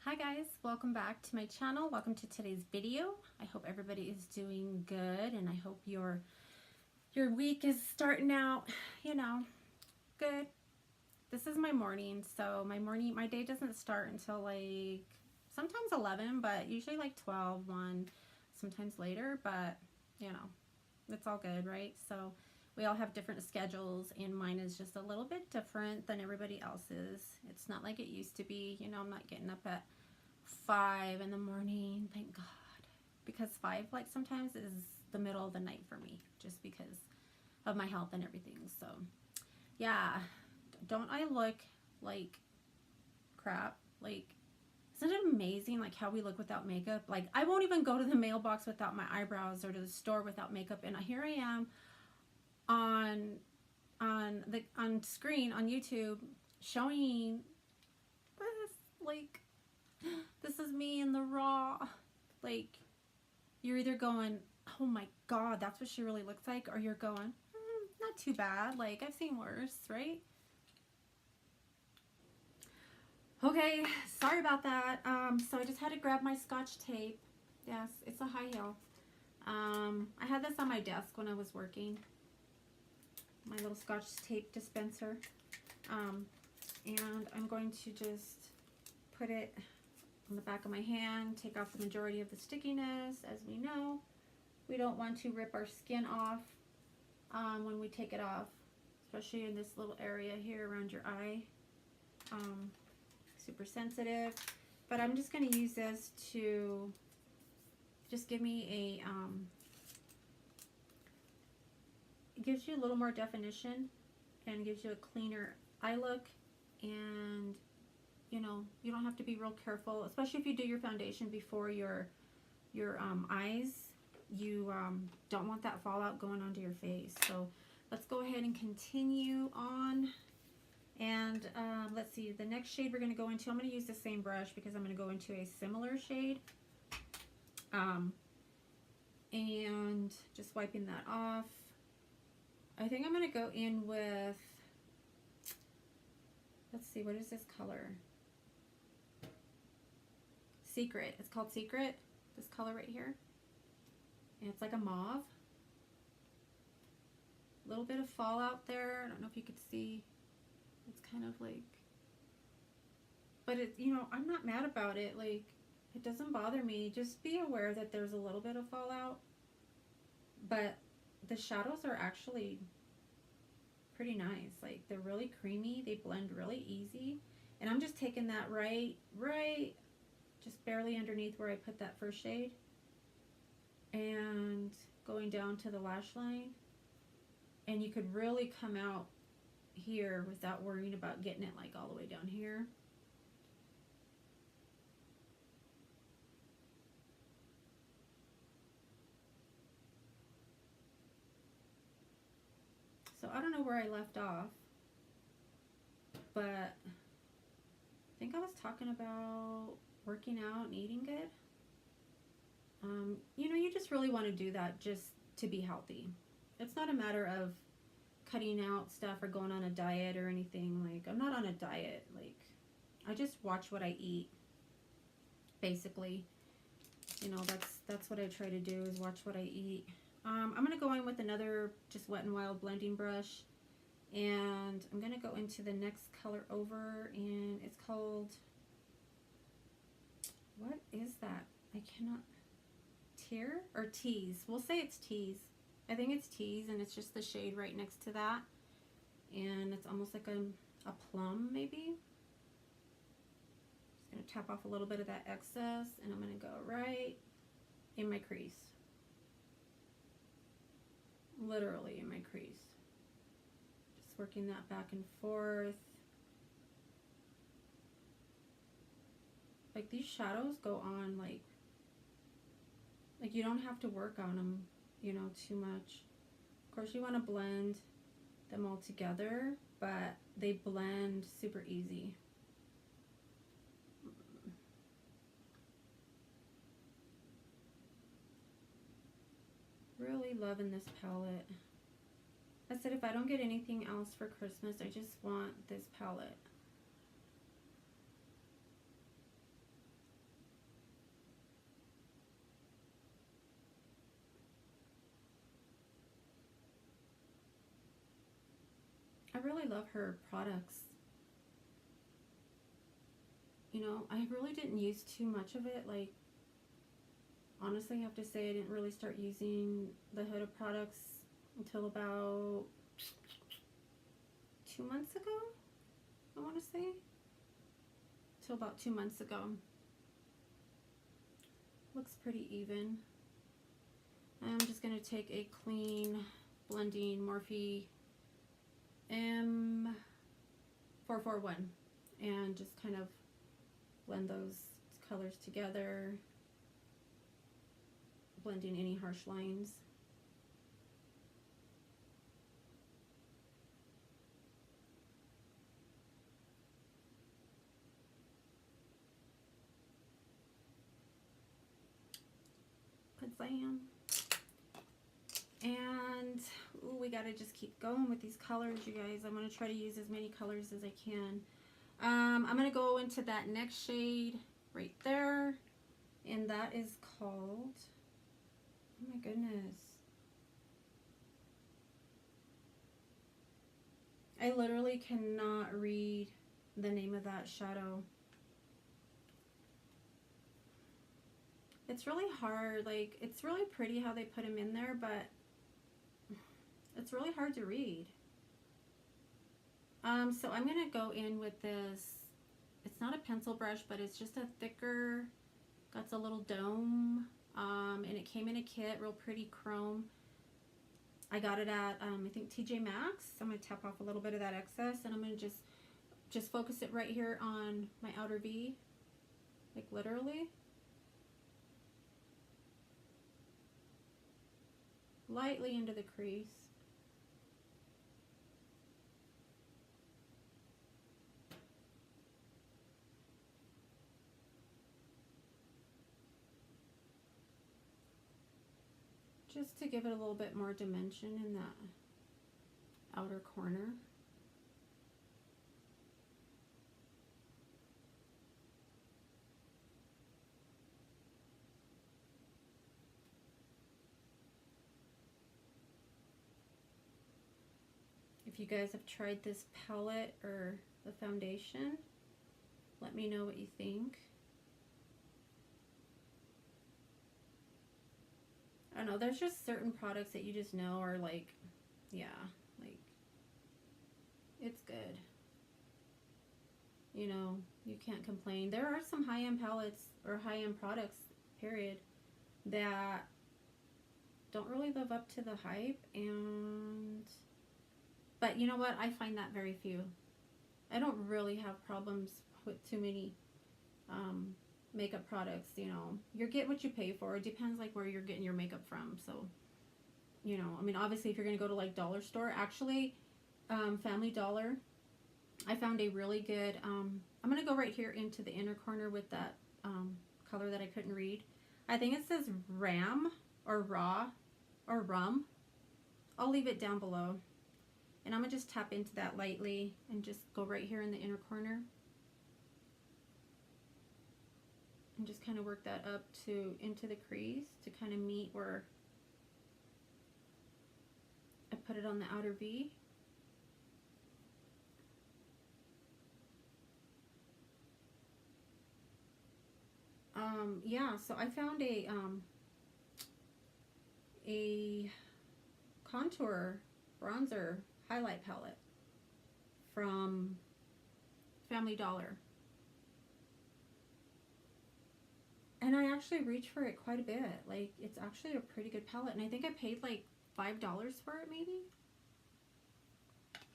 Hi guys, welcome back to my channel. Welcome to today's video. I hope everybody is doing good and I hope your week is starting out, good. This is my morning, so my day doesn't start until like sometimes 11, but usually like 12, 1, sometimes later, but it's all good, right? So we all have different schedules and mine is just a little bit different than everybody else's. It's not like it used to be. I'm not getting up at 5 in the morning, thank God, because 5 like sometimes is the middle of the night for me just because of my health and everything. So yeah, don't I look like crap? Like, isn't it amazing like how we look without makeup? Like, I won't even go to the mailbox without my eyebrows or to the store without makeup, and here I am on screen on YouTube showing this. Like, this is me in the raw. Like, you're either going, oh my God, that's what she really looks like, or you're going, not too bad, like I've seen worse, right? Okay, sorry about that. So I just had to grab my Scotch tape. Yes, it's a high heel. I had this on my desk when I was working, my little Scotch tape dispenser. And I'm going to just put it on the back of my hand, take off the majority of the stickiness. As we know, we don't want to rip our skin off when we take it off, especially in this little area here around your eye. Super sensitive, but I'm just going to use this to just give me a it gives you a little more definition and gives you a cleaner eye look. And you don't have to be real careful, especially if you do your foundation before your eyes. You don't want that fallout going onto your face. So let's go ahead and continue on. And let's see, the next shade we're going to go into, I'm going to use the same brush because I'm going to go into a similar shade. And just wiping that off. I think I'm going to go in with, let's see, what is this color? Secret. It's called Secret, this color right here. And it's like a mauve. A little bit of fallout there. I don't know if you could see. It's kind of like, but it, I'm not mad about it. Like, it doesn't bother me. Just be aware that there's a little bit of fallout. But the shadows are actually pretty nice. Like, they're really creamy. They blend really easy. And I'm just taking that right just barely underneath where I put that first shade. And going down to the lash line. And you could really come out here without worrying about getting it like all the way down here. So I don't know where I left off, but I think I was talking about working out and eating good. You just really want to do that just to be healthy. It's not a matter of cutting out stuff or going on a diet or anything. Like, I'm not on a diet. Like, I just watch what I eat, basically. That's what I try to do, is watch what I eat. I'm going to go in with another just Wet n Wild blending brush, and I'm going to go into the next color over, and it's called, what is that? I cannot, Tear or Tease? We'll say it's Tease. I think it's Tease, and it's just the shade right next to that, and it's almost like a plum maybe. Just going to tap off a little bit of that excess, and I'm going to go right in my crease. Literally in my crease. Just working that back and forth. Like, these shadows go on like you don't have to work on them, too much. Of course, you want to blend them all together, but they blend super easy. Really loving this palette. I said if I don't get anything else for Christmas, I just want this palette. really love her products. You know, I really didn't use too much of it. Like, honestly, I have to say I didn't really start using the Huda products until about 2 months ago, I want to say. Till about 2 months ago. Looks pretty even. I'm just going to take a clean blending Morphe M441 and just kind of blend those colors together, blending any harsh lines. And ooh, we gotta just keep going with these colors, you guys. I'm gonna try to use as many colors as I can. I'm gonna go into that next shade right there, and that is called, oh my goodness, I literally cannot read the name of that shadow. It's really hard. Like, it's really pretty how they put them in there, but it's really hard to read. So I'm gonna go in with this. It's not a pencil brush, but it's just a thicker, got a little dome, and it came in a kit, real pretty chrome. I got it at I think TJ Maxx. I'm gonna tap off a little bit of that excess, and I'm gonna just focus it right here on my outer V, like literally. Lightly into the crease. Just to give it a little bit more dimension in that outer corner. If you guys have tried this palette or the foundation, let me know what you think. I don't know, there's just certain products that you just know are like, yeah, like, it's good. You know, you can't complain. There are some high-end palettes or high-end products, period, that don't really live up to the hype, but you know what? I find that very few. I don't really have problems with too many makeup products. You know, you get what you pay for. It depends like where you're getting your makeup from. So, you know, I mean, obviously if you're going to go to like dollar store, actually, Family Dollar, I found a really good, I'm going to go right here into the inner corner with that color that I couldn't read. I think it says Ram or Raw or Rum. I'll leave it down below. And I'm going to just tap into that lightly and just go right here in the inner corner. And just kind of work that up to into the crease to kind of meet where I put it on the outer V. Yeah, so I found a contour bronzer highlight palette from Family Dollar. And I actually reached for it quite a bit. Like, it's actually a pretty good palette. And I think I paid like $5 for it, maybe.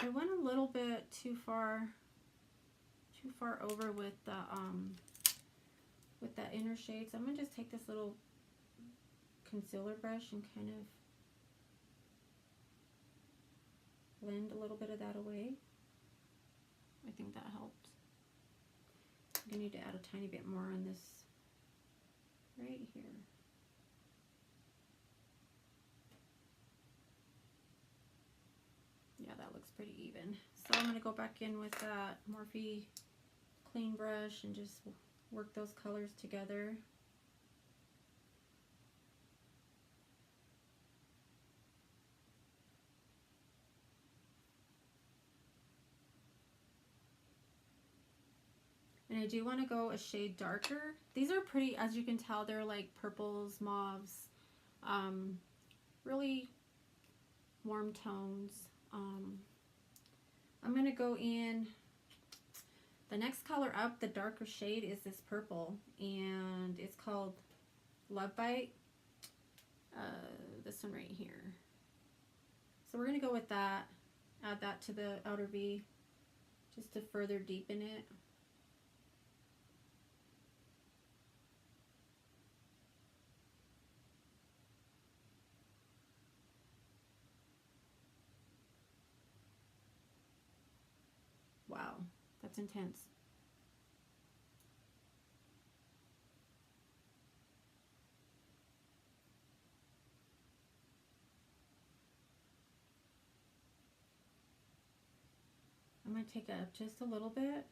I went a little bit too far over with the with that inner shade. So I'm gonna just take this little concealer brush and kind of blend a little bit of that away. I think that helped. I'm gonna need to add a tiny bit more on this right here. Yeah, that looks pretty even. So I'm gonna go back in with that Morphe clean brush and just work those colors together. And I do want to go a shade darker. These are pretty, as you can tell, they're like purples, mauves, really warm tones. I'm going to go in, the next color up, the darker shade, is this purple, and it's called Love Bite. This one right here. So we're going to go with that, add that to the outer V, just to further deepen it. Wow, that's intense. I'm going to take it up just a little bit,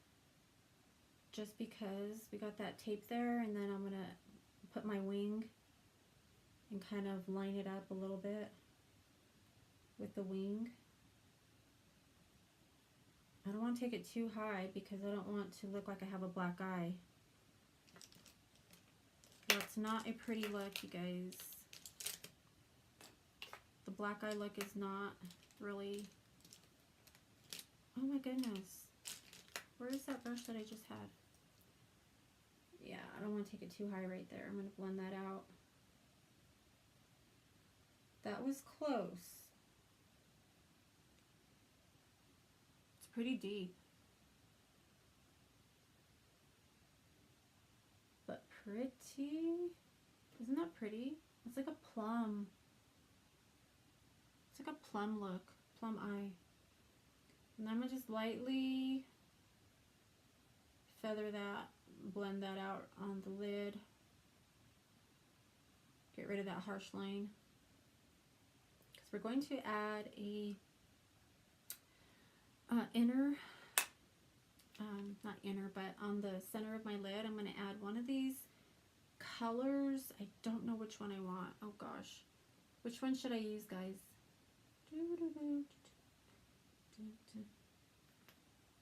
just because we got that tape there, and then I'm going to put my wing and kind of line it up a little bit with the wing. I don't want to take it too high because I don't want to look like I have a black eye. That's not a pretty look, you guys. The black eye look is not really... Oh my goodness. Where is that brush that I just had? Yeah, I don't want to take it too high right there. I'm going to blend that out. That was close. It's pretty deep. But pretty. Isn't that pretty? It's like a plum. It's like a plum look. Plum eye. And I'm going to just lightly feather that, blend that out on the lid. Get rid of that harsh line. Because we're going to add a inner, not inner, but on the center of my lid, I'm going to add one of these colors. I don't know which one I want. Oh gosh. Which one should I use, guys?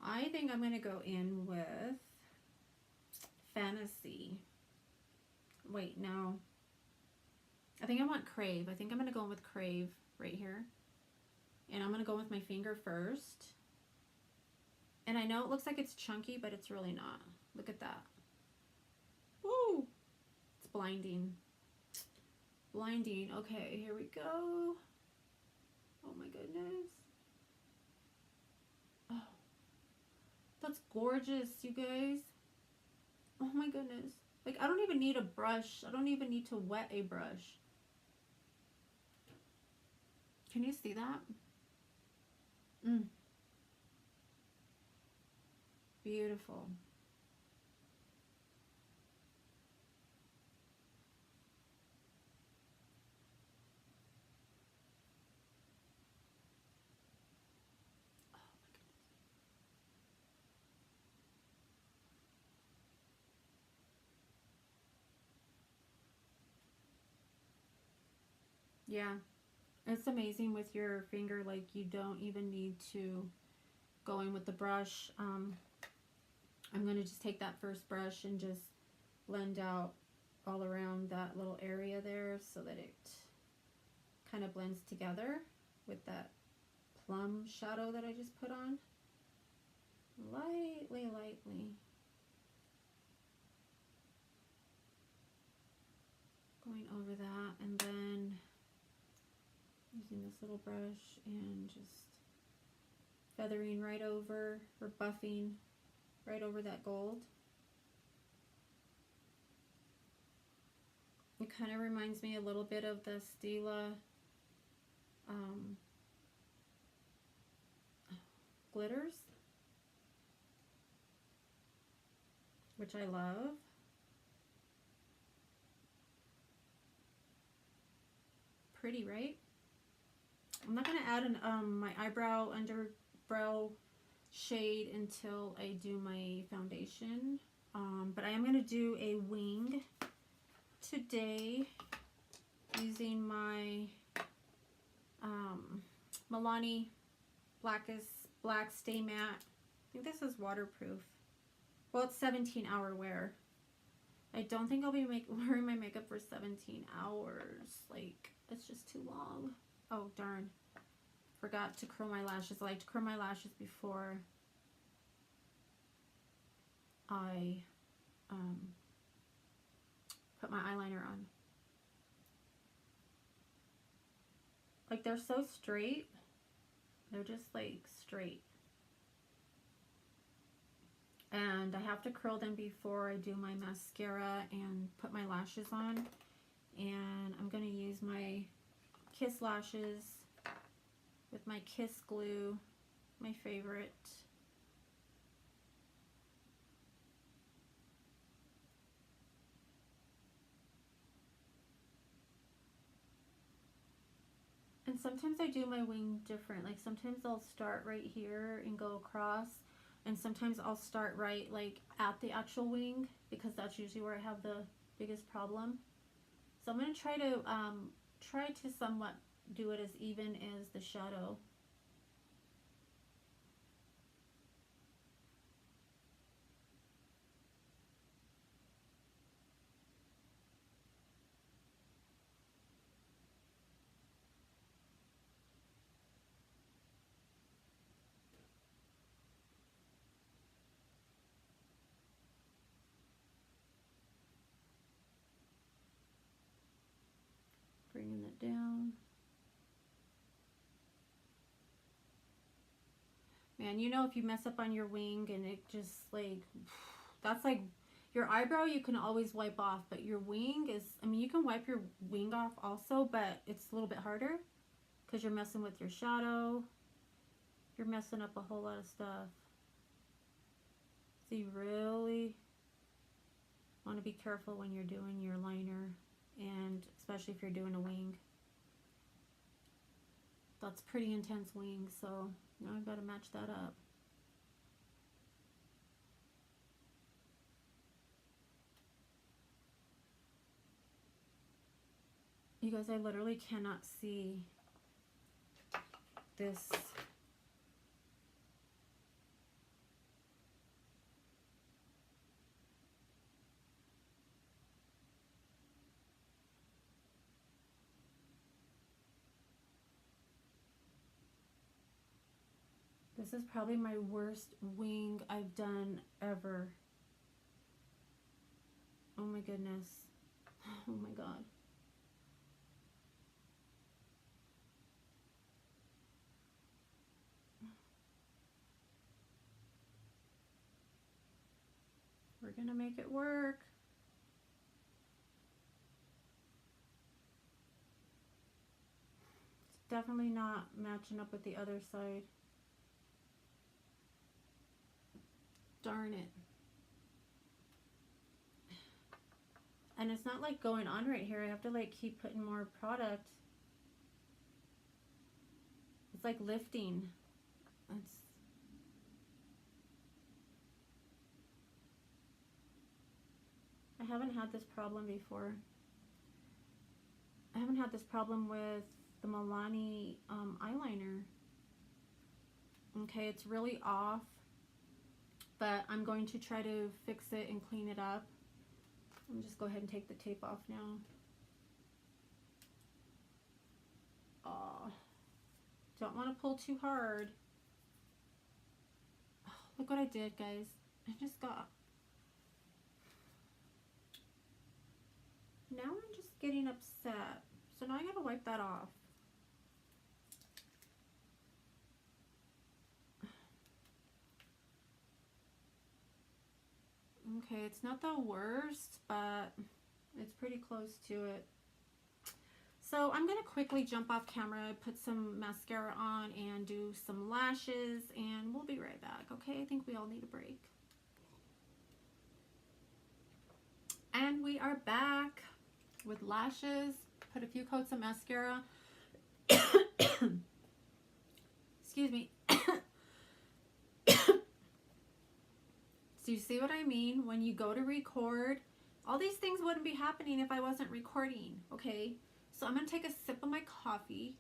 I think I'm going to go in with Fantasy. Wait, no. I think I want Crave. I think I'm going to go in with Crave right here. And I'm going to go with my finger first. And I know it looks like it's chunky, but it's really not. Look at that. Woo! It's blinding. Blinding. Okay, here we go. Oh my goodness. Oh, that's gorgeous, you guys. Oh my goodness. Like, I don't even need a brush. I don't even need to wet a brush. Can you see that? Beautiful. Yeah, it's amazing with your finger. Like, you don't even need to go in with the brush. I'm going to just take that first brush and just blend out all around that little area there so that it kind of blends together with that plum shadow that I just put on. Lightly, lightly. Going over that, and then using this little brush and just feathering right over, or buffing right over that gold. It kind of reminds me a little bit of the Stila glitters, which I love. Pretty, right? I'm not going to add my eyebrow underbrow shade until I do my foundation, but I am going to do a wing today using my Milani Black Stay Matte. I think this is waterproof. Well, it's 17-hour wear. I don't think I'll be wearing my makeup for 17 hours. Like, it's just too long. Oh, darn. Forgot to curl my lashes. I like to curl my lashes before I put my eyeliner on. Like, they're so straight. They're just like straight. And I have to curl them before I do my mascara and put my lashes on. And I'm going to use my Kiss lashes with my Kiss glue, my favorite. And sometimes I do my wing different. Like sometimes I'll start right here and go across. And sometimes I'll start right like at the actual wing, because that's usually where I have the biggest problem. So I'm going to try to somewhat do it as even as the shadow. Bringing it down. Man, you know, if you mess up on your wing and it just like, that's like, your eyebrow you can always wipe off, but your wing is, I mean, you can wipe your wing off also, but it's a little bit harder because you're messing with your shadow. You're messing up a whole lot of stuff. So you really want to be careful when you're doing your liner, and especially if you're doing a wing. That's pretty intense wing, so now I've got to match that up. You guys, I literally cannot see this. This is probably my worst wing I've done ever. Oh my goodness. Oh my God. We're gonna make it work. It's definitely not matching up with the other side. Darn it. And it's not like going on right here. I have to like keep putting more product. It's like lifting. I haven't had this problem before. I haven't had this problem with the Milani eyeliner. Okay, it's really off, but I'm going to try to fix it and clean it up. Let me just go ahead and take the tape off now. Don't want to pull too hard. Oh, look what I did, guys. I just got... Now I'm just getting upset. So now I gotta wipe that off. Okay, it's not the worst, but it's pretty close to it. So I'm gonna quickly jump off camera, put some mascara on, and do some lashes, and we'll be right back, okay? I think we all need a break. And we are back with lashes. Put a few coats of mascara. Excuse me. So you see what I mean? When you go to record, all these things wouldn't be happening if I wasn't recording, okay? So I'm going to take a sip of my coffee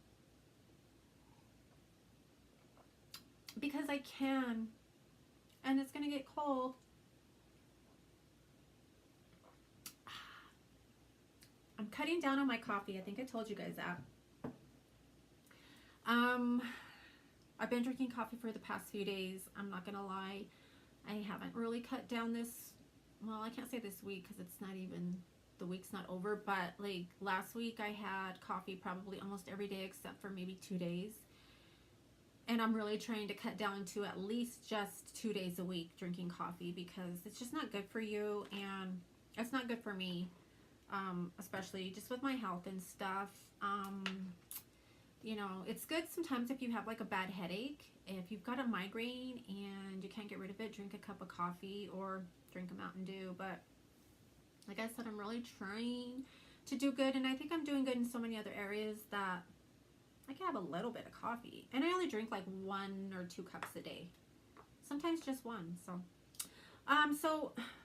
because I can, and it's going to get cold. cutting down on my coffee. I think I told you guys that. I've been drinking coffee for the past few days. I'm not gonna lie. I haven't really cut down this, well, I can't say this week because it's not even, the week's not over, but like last week I had coffee probably almost every day except for maybe 2 days. And I'm really trying to cut down to at least just 2 days a week drinking coffee because it's just not good for you and it's not good for me, especially just with my health and stuff. You know, it's good sometimes if you have like a bad headache. If you've got a migraine and you can't get rid of it, drink a cup of coffee or drink a Mountain Dew. But like I said, I'm really trying to do good, and I think I'm doing good in so many other areas that I can have a little bit of coffee. And I only drink like 1 or 2 cups a day. Sometimes just 1. So I'm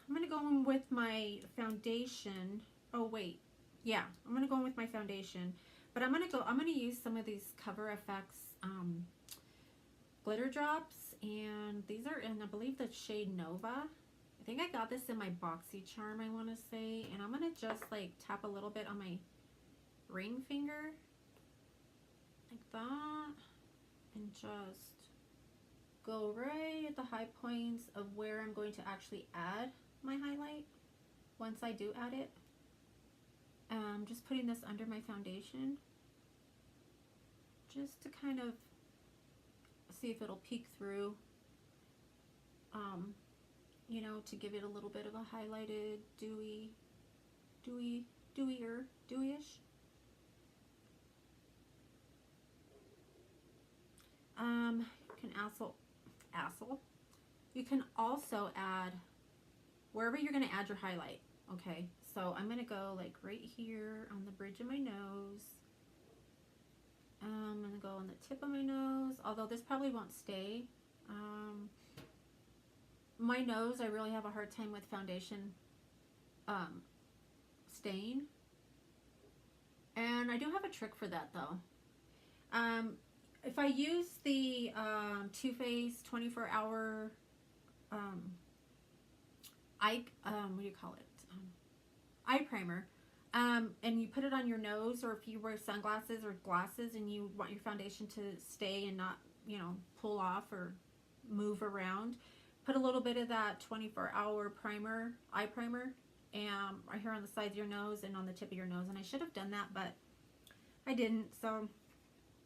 going to go in with my foundation. Oh, wait. Yeah, I'm going to go in with my foundation. But I'm going to use some of these Cover FX glitter drops. And these are in, I believe, the shade Nova. I think I got this in my BoxyCharm, I want to say. And I'm going to just like tap a little bit on my ring finger. Like that. And just go right at the high points of where I'm going to actually add my highlight once I do add it. I'm just putting this under my foundation just to kind of see if it'll peek through, you know, to give it a little bit of a highlighted, dewish. You can also add wherever you're going to add your highlight. Okay, so I'm going to go like right here on the bridge of my nose. I'm going to go on the tip of my nose, although this probably won't stay. My nose, I really have a hard time with foundation staying. And I do have a trick for that though. If I use the Too Faced 24-hour eye primer, and you put it on your nose, or if you wear sunglasses or glasses and you want your foundation to stay and not, you know, pull off or move around, put a little bit of that 24-hour primer, eye primer, and right here on the sides of your nose and on the tip of your nose. And I should have done that, but I didn't. So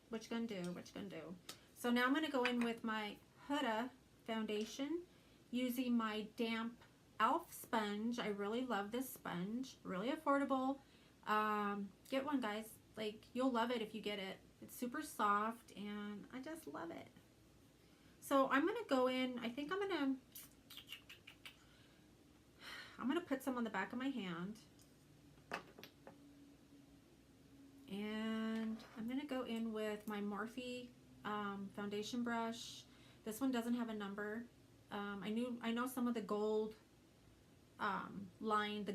what you gonna do? So now I'm gonna go in with my Huda foundation using my damp e.l.f. sponge. I really love this sponge. Really affordable. Get one, guys. Like, you'll love it if you get it. It's super soft and I just love it. So I'm gonna go in. I think I'm gonna put some on the back of my hand. And I'm going to go in with my Morphe foundation brush. This one doesn't have a number. I know some of the gold line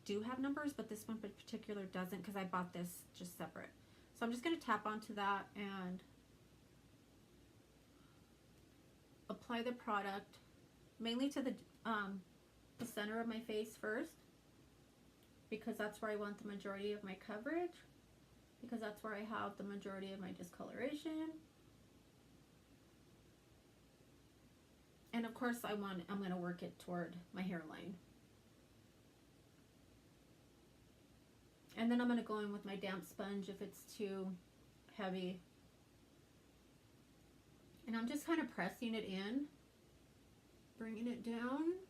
do have numbers, but this one in particular doesn't because I bought this just separate. So I'm just going to tap onto that and apply the product mainly to the center of my face first, because that's where I want the majority of my coverage. Because that's where I have the majority of my discoloration. And of course I'm going to work it toward my hairline. And then I'm going to go in with my damp sponge if it's too heavy. And I'm just kind of pressing it in, bringing it down.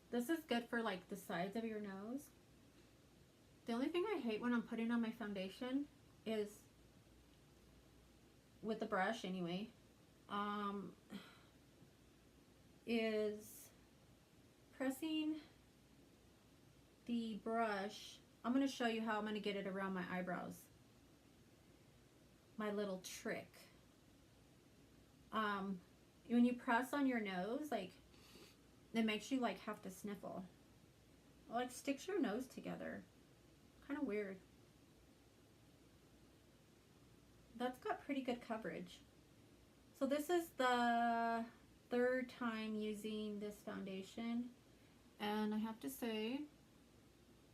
This is good for like the sides of your nose. The only thing I hate when I'm putting on my foundation is, with the brush anyway, is pressing the brush. I'm going to show you how I'm going to get it around my eyebrows. My little trick. When you press on your nose, like, it makes you like have to sniffle. It like sticks your nose together. Kind of weird. That's got pretty good coverage. So this is the third time using this foundation, and I have to say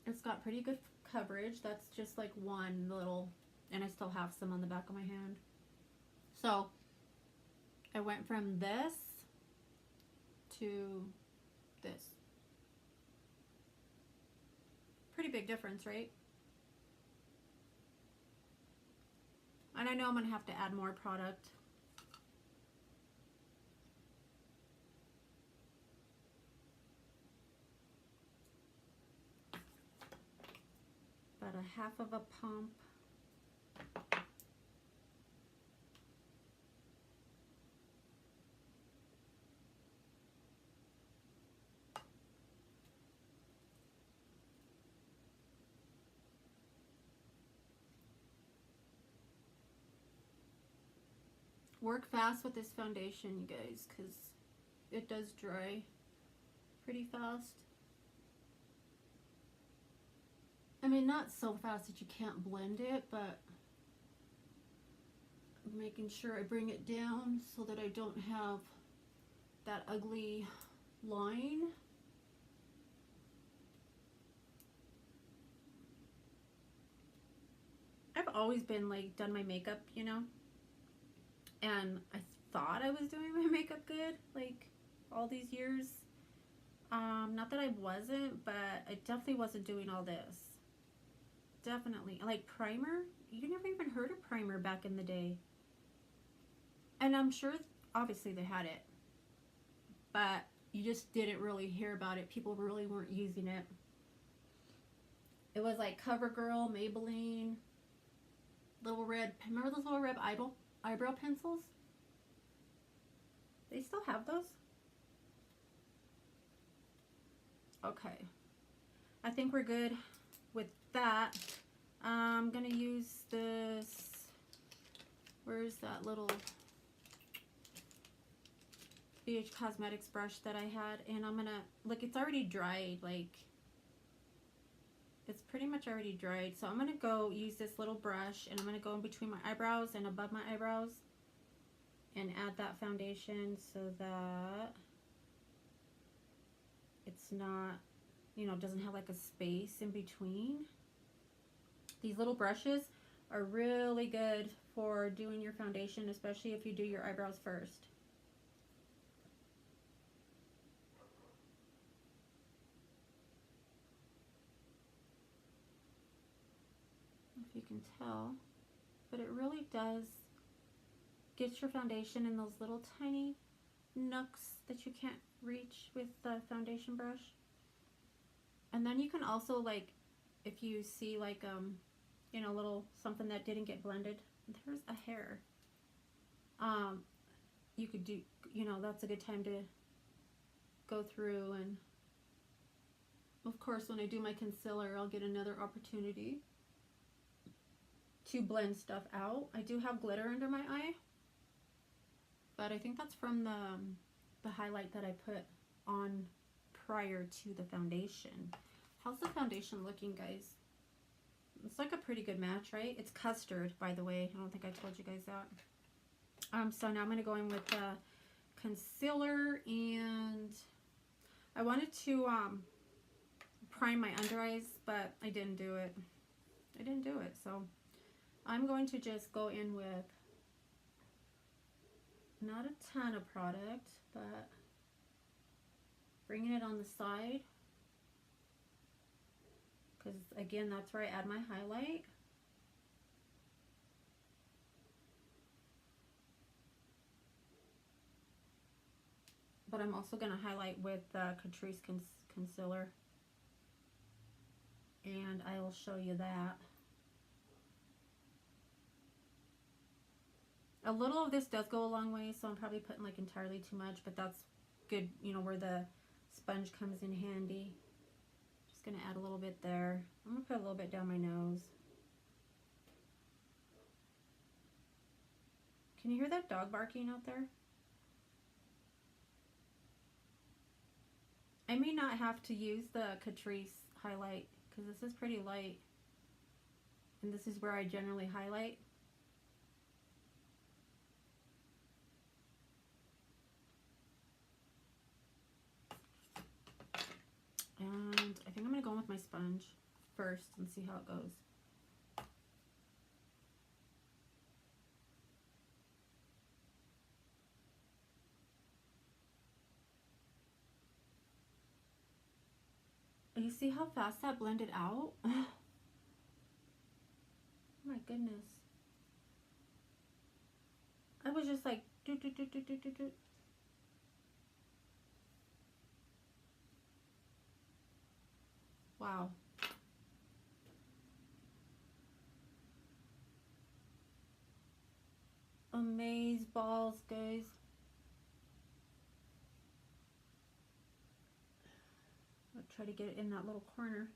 it's got pretty good coverage. That's just like one little, and I still have some on the back of my hand. So I went from this to this. Pretty big difference, right? And I know I'm gonna have to add more product. About a half of a pump. Work fast with this foundation, you guys, because it does dry pretty fast. I mean, not so fast that you can't blend it, but I'm making sure I bring it down so that I don't have that ugly line. I've always been like done my makeup, you know, and I thought I was doing my makeup good like all these years. Not that I wasn't, but I definitely wasn't doing all this. Definitely. Like primer, you never even heard of primer back in the day. And I'm sure obviously they had it, but you just didn't really hear about it. People really weren't using it. It was like CoverGirl, Maybelline, little red, remember those little red eyebrow pencils? They still have those? Okay. I think we're good with that. I'm gonna use this, where's that little BH Cosmetics brush that I had, and I'm gonna, look, it's already dried, like, it's pretty much already dried, so I'm gonna go use this little brush, and I'm gonna go in between my eyebrows and above my eyebrows, and add that foundation so that it's not, you know, doesn't have like a space in between. These little brushes are really good for doing your foundation, especially if you do your eyebrows first. If you can tell, but it really does get your foundation in those little tiny nooks that you can't reach with the foundation brush. And then you can also, like, if you see like you know, little something that didn't get blended, there's a hair, you could do, you know, that's a good time to go through, and of course when I do my concealer I'll get another opportunity to blend stuff out. I do have glitter under my eye, but I think that's from the highlight that I put on prior to the foundation. How's the foundation looking, guys? It's like a pretty good match, right? It's custard, by the way. I don't think I told you guys that. So now I'm going to go in with the concealer, and I wanted to prime my under eyes, but I didn't do it. So I'm going to just go in with not a ton of product, but bringing it on the side, because again, that's where I add my highlight. But I'm also going to highlight with the Catrice concealer, and I will show you that. A little of this does go a long way, so I'm probably putting like entirely too much, but that's good, you know, where the sponge comes in handy. Just going to add a little bit there. I'm going to put a little bit down my nose. Can you hear that dog barking out there? I may not have to use the Catrice highlight because this is pretty light, and this is where I generally highlight. And I think I'm going to go in with my sponge first and see how it goes. You see how fast that blended out? Oh my goodness. I was just like, do, do, do, do, do, do, do. Wow. Amaze balls, guys. I'll try to get it in that little corner.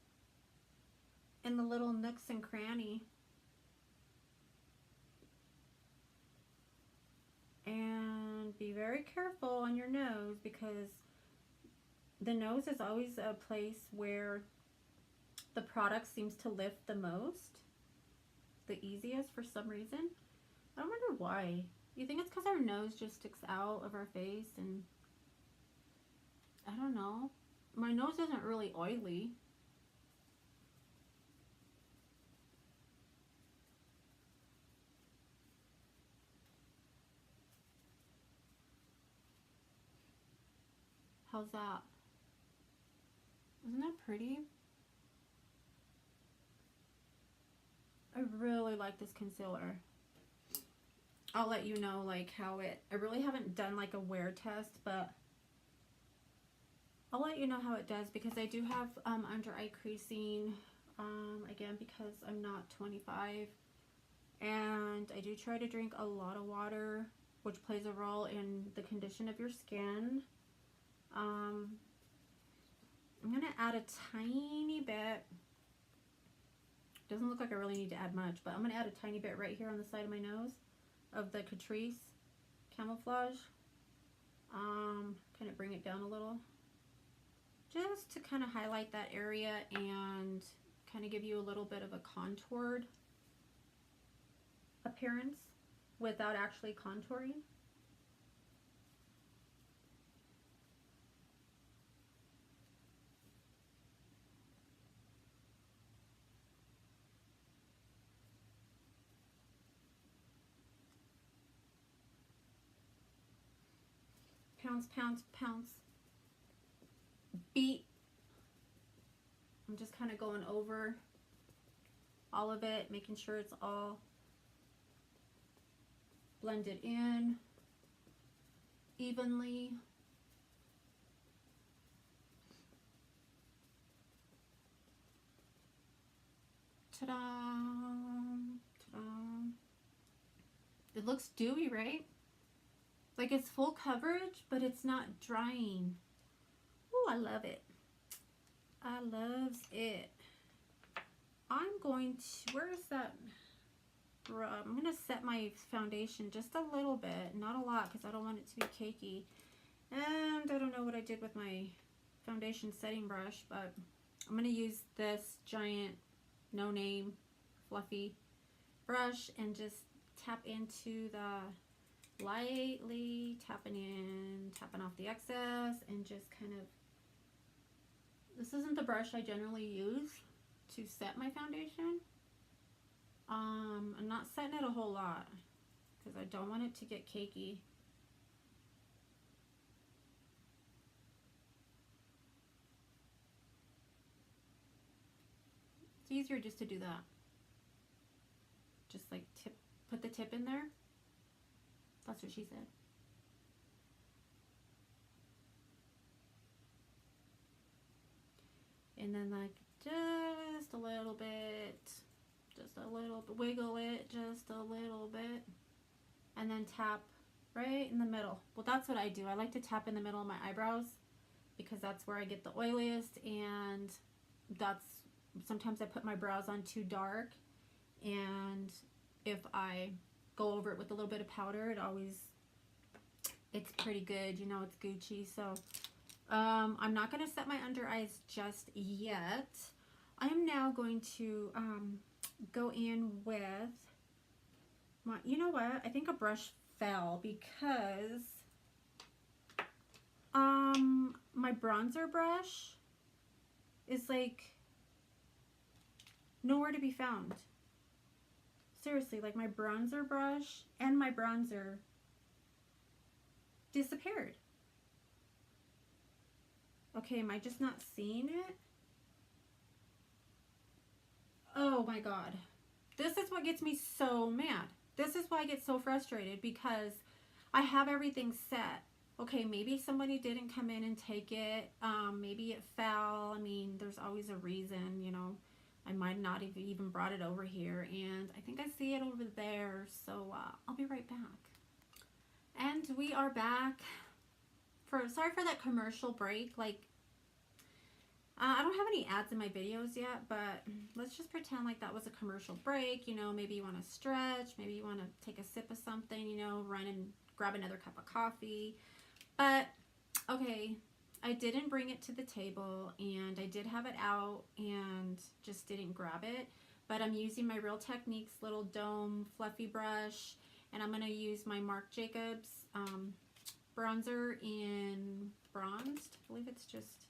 In the little nooks and cranny. And be very careful on your nose, because the nose is always a place where the product seems to lift the most, the easiest for some reason. I wonder why. You think it's because our nose just sticks out of our face, and I don't know. My nose isn't really oily. How's that? Isn't that pretty? I really like this concealer. I'll let you know like how it, I really haven't done like a wear test, but I'll let you know how it does, because I do have under eye creasing, again, because I'm not 25, and I do try to drink a lot of water, which plays a role in the condition of your skin. I'm gonna add a tiny bit. Doesn't look like I really need to add much, but I'm gonna add a tiny bit right here on the side of my nose of the Catrice Camouflage. Kind of bring it down a little, just to kind of highlight that area and kind of give you a little bit of a contoured appearance without actually contouring. Pounce, pounce, pounce. Beat. I'm just kind of going over all of it, making sure it's all blended in evenly. Ta-da! Ta-da! It looks dewy, right? Like it's full coverage, but it's not drying. Oh, I love it. I loves it. I'm going to, where is that? I'm going to set my foundation just a little bit, not a lot, because I don't want it to be cakey. And I don't know what I did with my foundation setting brush, but I'm going to use this giant, no name, fluffy brush and just tap into the, lightly tapping in, tapping off the excess, and just kind of, this isn't the brush I generally use to set my foundation. I'm not setting it a whole lot because I don't want it to get cakey. It's easier just to do that. Just like put the tip in there. That's what she said. And then like just a little bit, wiggle it just a little bit, and then tap right in the middle. Well, that's what I do. I like to tap in the middle of my eyebrows because that's where I get the oiliest, and that's, sometimes I put my brows on too dark, and if I go over it with a little bit of powder, it's pretty good, you know, it's Gucci. So I'm not going to set my under eyes just yet. I am now going to go in with my, you know what, I think a brush fell because my bronzer brush is like nowhere to be found. Seriously, like my bronzer brush and my bronzer disappeared. Okay, am I just not seeing it? Oh my God. This is what gets me so mad. This is why I get so frustrated, because I have everything set. Okay, maybe somebody didn't come in and take it. Maybe it fell. I mean, there's always a reason, you know. I might not have even brought it over here, and I think I see it over there, so I'll be right back. And we are back. Sorry for that commercial break. Like, I don't have any ads in my videos yet, but let's just pretend like that was a commercial break. You know, maybe you want to stretch, maybe you want to take a sip of something, you know, run and grab another cup of coffee. But, okay, I didn't bring it to the table, and I did have it out and just didn't grab it. But I'm using my Real Techniques little dome fluffy brush, and I'm going to use my Marc Jacobs bronzer in bronzed. I believe it's just,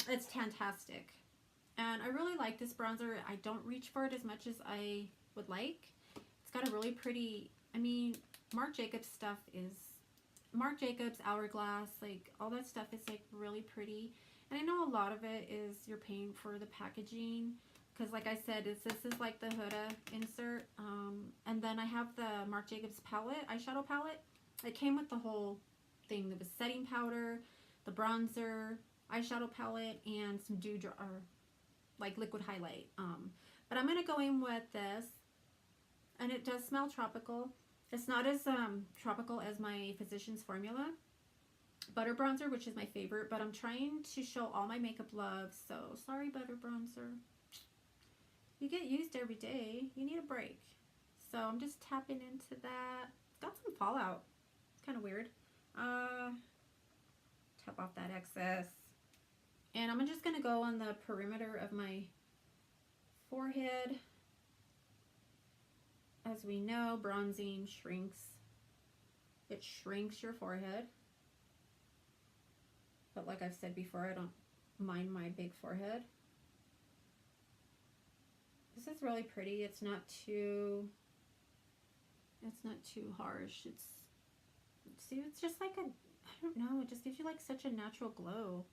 it's fantastic. And I really like this bronzer. I don't reach for it as much as I would like. It's got a really pretty, I mean, Marc Jacobs stuff is, Marc Jacobs, Hourglass, like all that stuff is like really pretty. And I know a lot of it is you're paying for the packaging, because like I said, this is like the Huda insert. And then I have the Marc Jacobs palette, eyeshadow palette. It came with the whole thing. There was setting powder, the bronzer, eyeshadow palette, and some or like liquid highlight. But I'm gonna go in with this, and it does smell tropical. It's not as tropical as my Physicians Formula Butter Bronzer, which is my favorite, but I'm trying to show all my makeup love, so sorry, Butter Bronzer. You get used every day. You need a break. So I'm just tapping into that. It's got some fallout. It's kind of weird. Tap off that excess. And I'm just going to go on the perimeter of my forehead. As we know, bronzing shrinks. It shrinks your forehead. But like I've said before, I don't mind my big forehead. This is really pretty. It's not too harsh. See, it's just like I don't know, it just gives you like such a natural glow.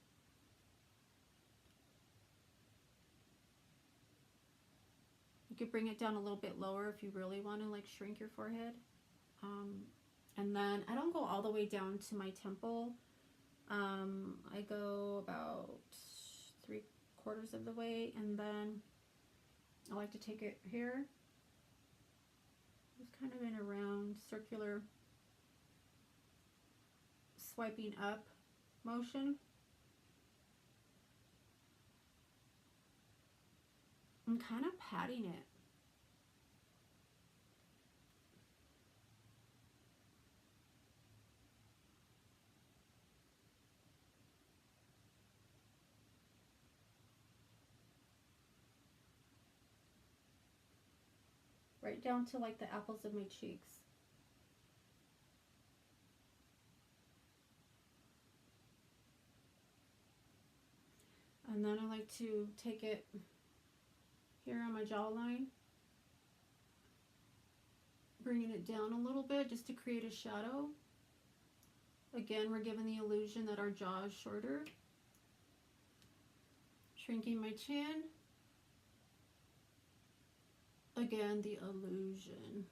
You could bring it down a little bit lower if you really want to like shrink your forehead. And then I don't go all the way down to my temple. I go about 3/4 of the way, and then I like to take it here. Just kind of in a round circular swiping up motion. I'm kind of patting it. Right down to like the apples of my cheeks. And then I like to take it here on my jawline, bringing it down a little bit just to create a shadow. Again, we're given the illusion that our jaw is shorter. Shrinking my chin. Again, the illusion.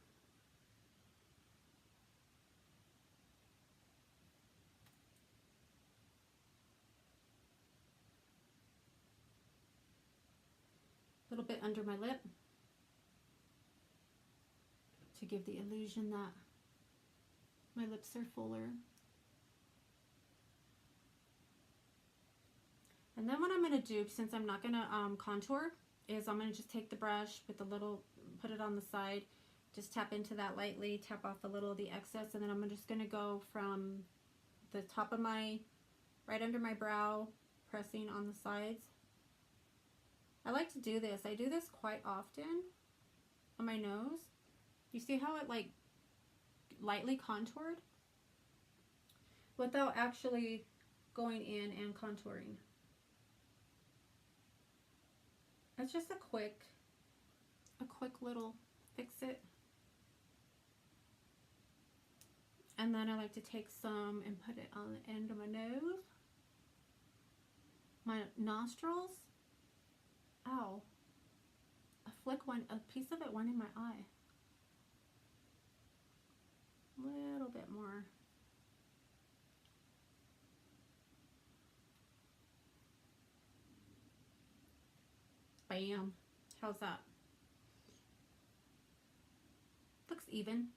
A little bit under my lip to give the illusion that my lips are fuller. And then what I'm going to do, since I'm not going to contour, is I'm going to just take the brush with the little, put it on the side, just tap into that lightly, tap off a little of the excess, and then I'm just going to go from the top of my, right under my brow, pressing on the sides. I like to do this. I do this quite often on my nose. You see how it like lightly contoured without actually going in and contouring. It's just a quick little fix it. And then I like to take some and put it on the end of my nose, my nostrils. Ow. A piece of it went in my eye. A little bit more. Bam. How's that? Looks even.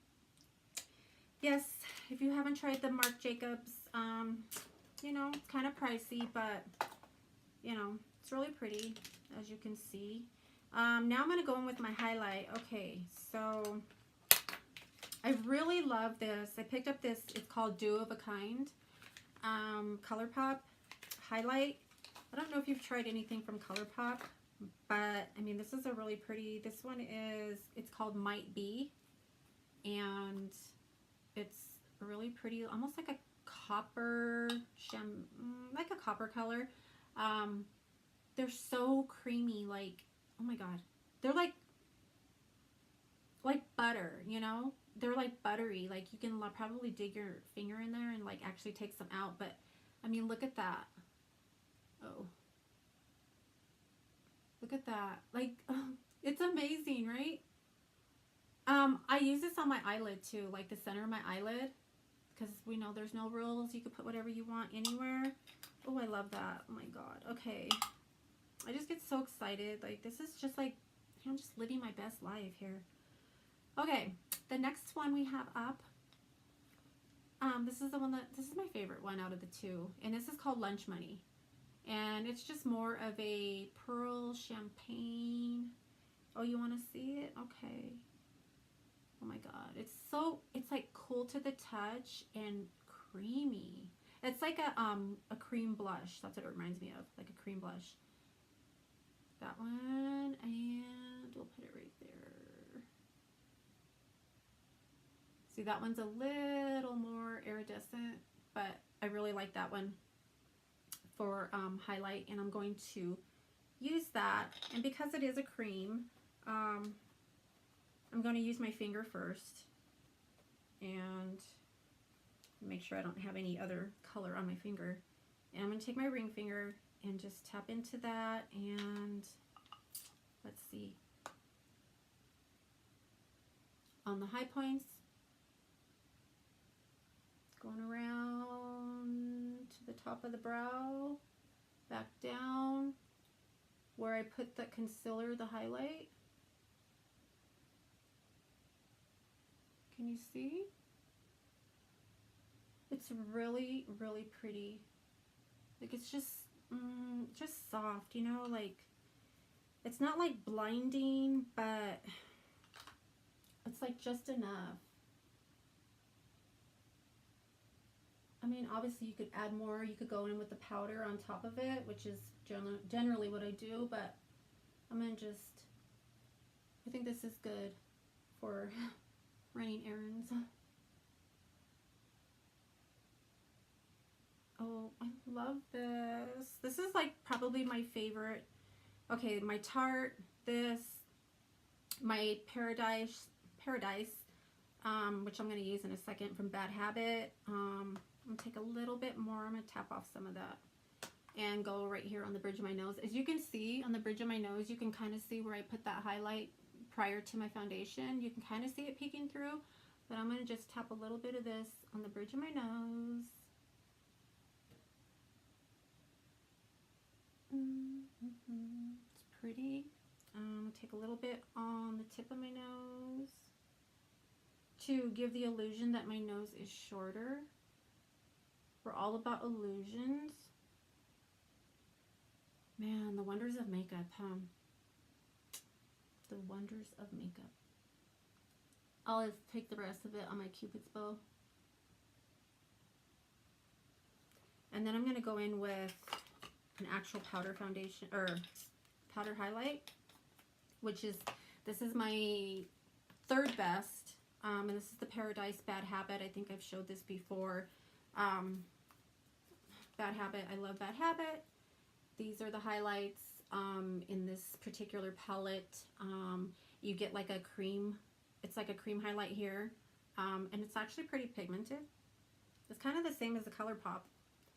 Yes, if you haven't tried the Marc Jacobs, you know, it's kind of pricey, but, you know, it's really pretty, as you can see. Now I'm going to go in with my highlight. Okay, so I really love this. I picked up this, it's called Do of a Kind, ColourPop highlight. I don't know if you've tried anything from ColourPop, but, I mean, this is a really pretty, this one is, it's called Might Be, and it's really pretty, almost like a copper, like a copper color. They're so creamy, like, oh my god, they're like butter, you know, they're like buttery, like you can probably dig your finger in there and like actually take some out, but I mean, look at that. Oh, look at that, like, it's amazing, right? I use this on my eyelid too, like the center of my eyelid, because we know there's no rules. You can put whatever you want anywhere. Oh, I love that. Oh my god. Okay. I just get so excited. Like, this is just like, I'm just living my best life here. Okay. The next one we have up. This is the one this is my favorite one out of the two. And this is called Lunch Money. And it's just more of a pearl champagne. Oh, you want to see it? Okay. Oh my god, it's like cool to the touch and creamy. It's like a cream blush. That's what it reminds me of, like a cream blush. That one, and we'll put it right there. See, that one's a little more iridescent, but I really like that one for highlight, and I'm going to use that. And because it is a cream, I'm going to use my finger first and make sure I don't have any other color on my finger. And I'm going to take my ring finger and just tap into that, and let's see. On the high points, going around to the top of the brow, back down where I put the concealer, the highlight. Can you see? It's really, really pretty. Like, it's just soft, you know, like, it's not like blinding, but it's like just enough. I mean, obviously you could add more. You could go in with the powder on top of it, which is generally what I do, but I'm gonna just, I think this is good for running errands. Oh, I love this. This is like probably my favorite. Okay, my Tarte, this, my Paradise, which I'm going to use in a second, from Bad Habit. I'm going to take a little bit more. I'm going to tap off some of that and go right here on the bridge of my nose. As you can see on the bridge of my nose, you can kind of see where I put that highlight prior to my foundation. You can kind of see it peeking through, but I'm going to just tap a little bit of this on the bridge of my nose. It's pretty. Take a little bit on the tip of my nose to give the illusion that my nose is shorter. We're all about illusions. Man, the wonders of makeup, huh? The wonders of makeup. I'll take the rest of it on my Cupid's bow. And then I'm going to go in with an actual powder foundation, or powder highlight, which is, this is my third best, and this is the Paradise Bad Habit. I think I've showed this before. Bad Habit, I love Bad Habit. These are the highlights. in this particular palette. You get like a cream, it's like a cream highlight here, and it's actually pretty pigmented. It's kind of the same as the ColourPop.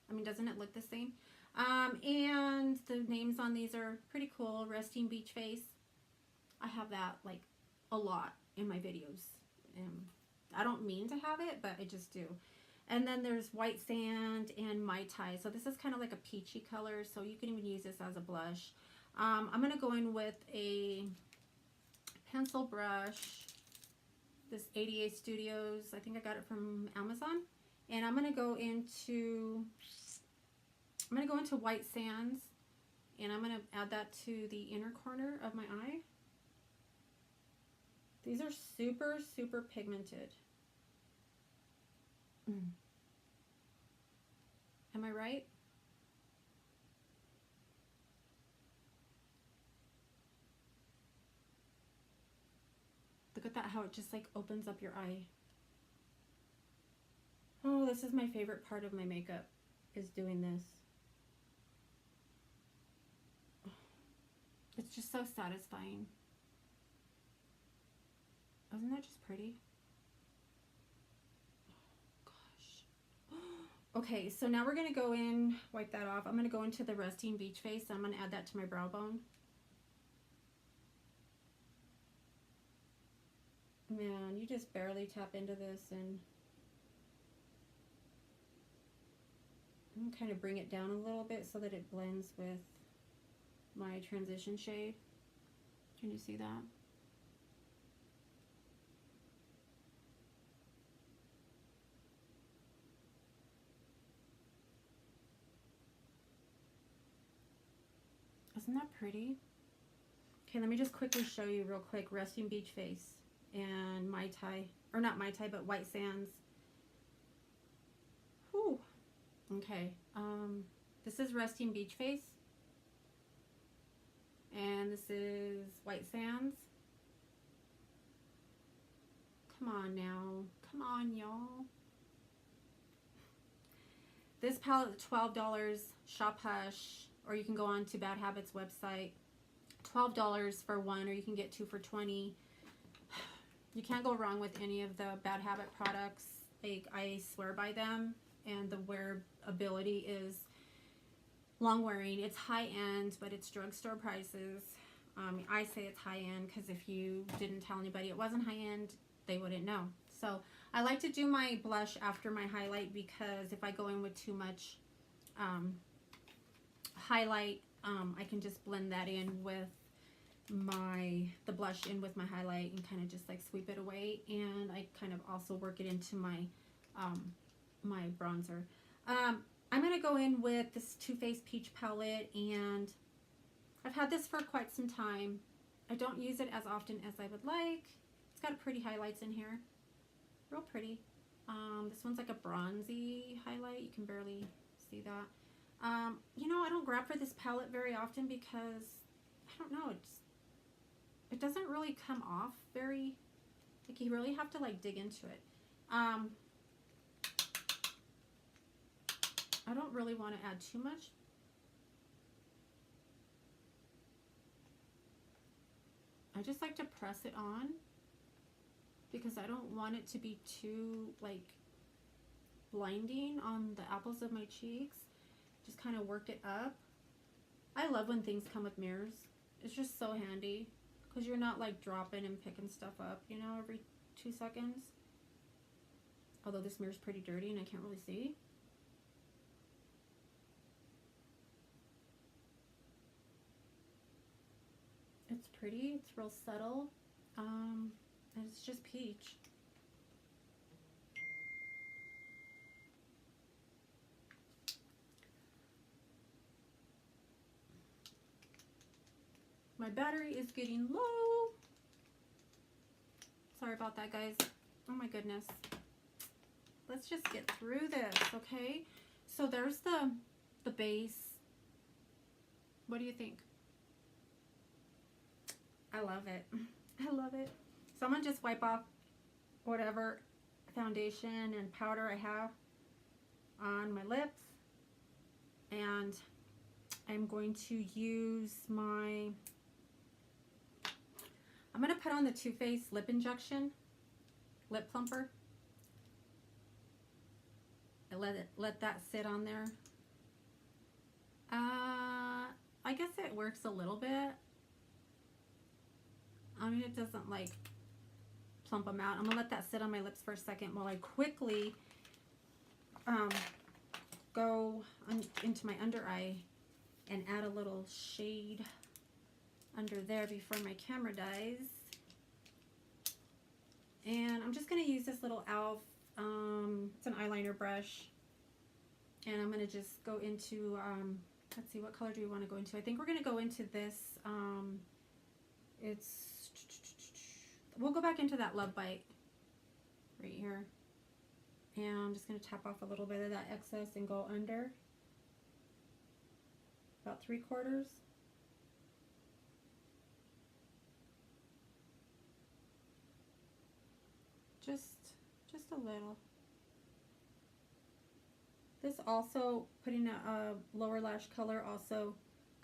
I mean, doesn't it look the same? And the names on these are pretty cool. Resting Beach Face. I have that like a lot in my videos. I don't mean to have it, but I just do. And then there's White Sand and Mai Tai. So this is kind of like a peachy color, so you can even use this as a blush. I'm going to go in with a pencil brush. This 88 Studios. I think I got it from Amazon. And I'm going to go into White Sands, and I'm going to add that to the inner corner of my eye. These are super, super pigmented. Am I right? Look at that, how it just like opens up your eye. Oh, this is my favorite part of my makeup, is doing this. It's just so satisfying. Isn't that just pretty? Oh, gosh. Okay, so now we're going to go in, wipe that off. I'm going to go into the Resting Beach Face. I'm going to add that to my brow bone. Man, you just barely tap into this, and I'm going to kind of bring it down a little bit so that it blends with my transition shade. Can you see that? Isn't that pretty? Okay, let me just quickly show you real quick. Resting Beach Face and Mai Tai, or not Mai Tai, but White Sands. Whew. Okay, this is Resting Beach Face, and this is White Sands. Come on now, come on y'all. This palette is $12, Shop Hush, or you can go on to Bad Habits website. $12 for one, or you can get two for $20. You can't go wrong with any of the Bad Habit products. I swear by them, and the wearability is long wearing. It's high end, but it's drugstore prices. I say it's high end because if you didn't tell anybody it wasn't high end, they wouldn't know. So I like to do my blush after my highlight, because if I go in with too much highlight, I can just blend that in with the blush in with my highlight and kind of just like sweep it away, and I kind of also work it into my my bronzer. I'm gonna go in with this Too Faced Peach palette, and I've had this for quite some time. I don't use it as often as I would like. It's got pretty highlights in here, real pretty. This one's like a bronzy highlight. You can barely see that. You know, I don't grab for this palette very often because, I don't know, it doesn't really come off very, like, you really have to like dig into it. I don't really want to add too much. I just like to press it on because I don't want it to be too like blinding on the apples of my cheeks. Just kind of work it up. I love when things come with mirrors. It's just so handy because you're not like dropping and picking stuff up, you know, every 2 seconds. Although this mirror's pretty dirty and I can't really see. It's pretty, it's real subtle, and it's just peach. My battery is getting low. Sorry about that, guys. Oh my goodness. Let's just get through this, okay? So there's the base. What do you think? I love it. I love it. So I'm gonna just wipe off whatever foundation and powder I have on my lips, and I'm going to use I'm going to put on the Too Faced Lip Injection Lip Plumper. And let that sit on there. I guess it works a little bit. I mean, it doesn't like plump them out. I'm gonna let that sit on my lips for a second while I quickly go into my under eye and add a little shade under there before my camera dies. And I'm just gonna use this little e.l.f. It's an eyeliner brush, and I'm gonna just go into let's see, what color do we want to go into? I think we're gonna go into this. We'll go back into that Love Bite right here, and I'm just gonna tap off a little bit of that excess and go under about 3/4. Just a little. This also, putting a lower lash color also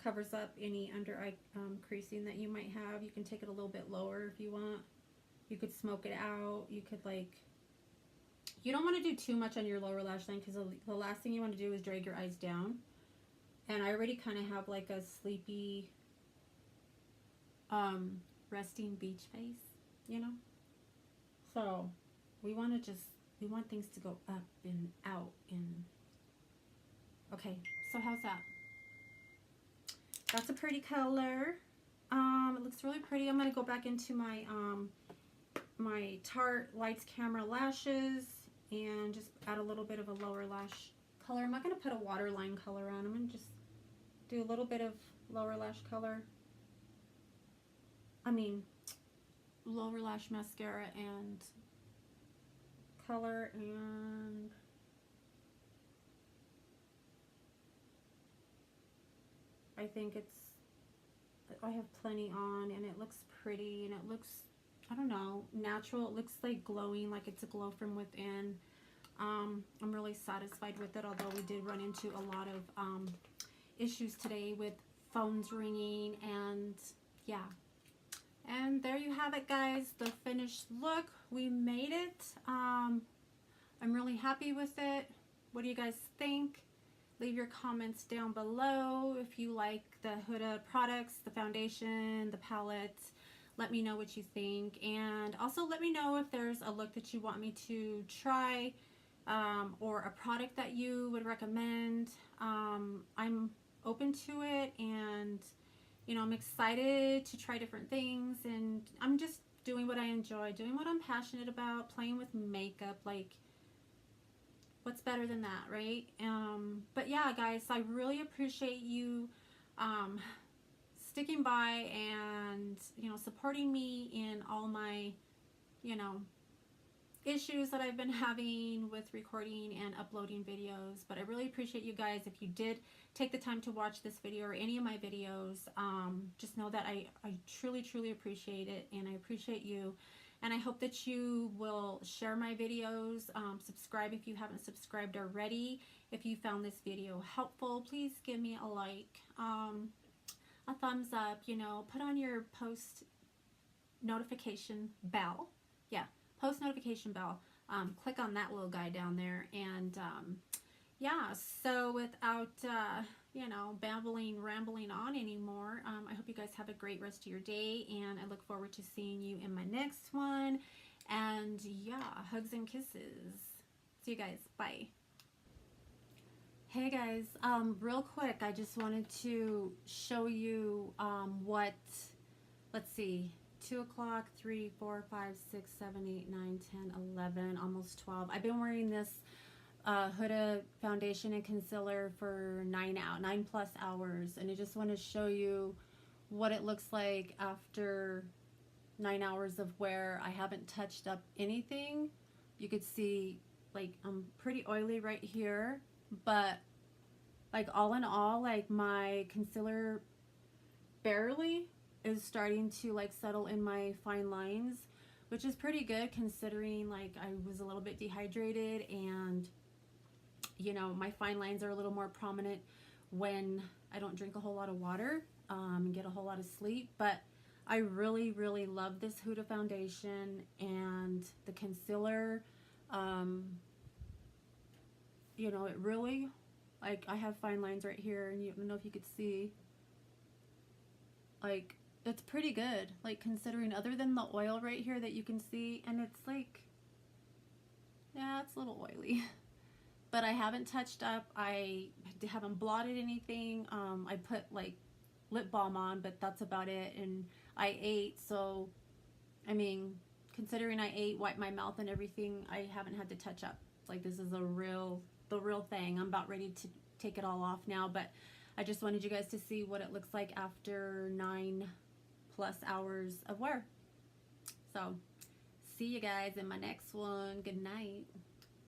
covers up any under eye creasing that you might have. You can take it a little bit lower if you want. You could smoke it out. You could you don't want to do too much on your lower lash line, because the last thing you want to do is drag your eyes down. And I already kind of have like a sleepy, resting beach face, you know? So we want things to go up and out and okay, so how's that? That's a pretty color. It looks really pretty. I'm gonna go back into my my Tarte Lights Camera lashes and just add a little bit of a lower lash color. I'm not gonna put a waterline color on. I'm gonna just do a little bit of lower lash color. Lower lash mascara and color, and I think I have plenty on, and it looks pretty, and it looks, I don't know, natural. It looks like glowing, like it's a glow from within. I'm really satisfied with it, although we did run into a lot of issues today with phones ringing, and yeah. And there you have it, guys, the finished look. We made it. I'm really happy with it. What do you guys think? Leave your comments down below. If you like the Huda products, the foundation, the palette, let me know what you think. And also let me know if there's a look that you want me to try, or a product that you would recommend. I'm open to it, and you know, I'm excited to try different things, and I'm just doing what I enjoy, doing what I'm passionate about, playing with makeup. Like, what's better than that, right? But yeah, guys, I really appreciate you sticking by and, you know, supporting me in all my, you know, issues that I've been having with recording and uploading videos. But I really appreciate you guys. If you did take the time to watch this video or any of my videos, just know that I truly appreciate it, and I appreciate you. And I hope that you will share my videos, subscribe if you haven't subscribed already. If you found this video helpful, please give me a like, a thumbs up, you know, put on your post notification bell. Yeah, post notification bell. Click on that little guy down there, and yeah, so without you know, rambling on anymore, I hope you guys have a great rest of your day, and I look forward to seeing you in my next one. And yeah, hugs and kisses. See you guys. Bye. Hey guys, real quick, I just wanted to show you what, let's see, 2 o'clock, 3, 4, 5, 6, 7, 8, 9, 10, 11, almost 12. I've been wearing this Huda foundation and concealer for 9+ hours, and I just want to show you what it looks like after 9 hours of wear. I haven't touched up anything. You could see, like, I'm pretty oily right here, but like all in all, like, my concealer barely is starting to like settle in my fine lines, which is pretty good considering like I was a little bit dehydrated, and you know, my fine lines are a little more prominent when I don't drink a whole lot of water and get a whole lot of sleep, but I really, really love this Huda foundation and the concealer. You know, it really, like, I have fine lines right here, and you don't know if you could see, like, it's pretty good, like, considering, other than the oil right here that you can see, and it's like, yeah, it's a little oily. But I haven't touched up, I haven't blotted anything. I put like lip balm on, but that's about it. And I ate, so I mean, considering I ate, wiped my mouth and everything, I haven't had to touch up. It's like, this is the real thing. I'm about ready to take it all off now, but I just wanted you guys to see what it looks like after 9+ hours of wear. So see you guys in my next one. Good night.